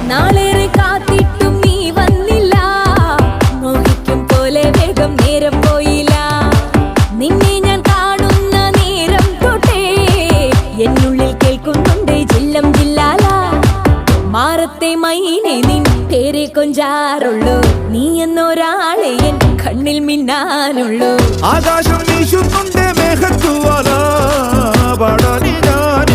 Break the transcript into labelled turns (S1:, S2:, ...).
S1: നാളേറെ കാത്തിട്ടും നീ വന്നില്ല. മോഹിക്കും പോലെ വേഗം നേരം പോയില്ല. നിന്നെ ഞാൻ കാണുന്ന നേരം തൊട്ടേ എന്നുള്ളിൽ കേൾക്കുന്നുണ്ട് ജില്ലം ജില്ലാല. മാറത്തെ മൈനെ നിൻ പേരെ കൊഞ്ചാറുള്ളൂ. നീ എന്നൊരാളെ എൻ കണ്ണിൽ മിന്നാനുള്ളൂ.
S2: ആകാശം വീശുന്നുണ്ട് മേഘത്തുവാല പാടാനി ഞാൻ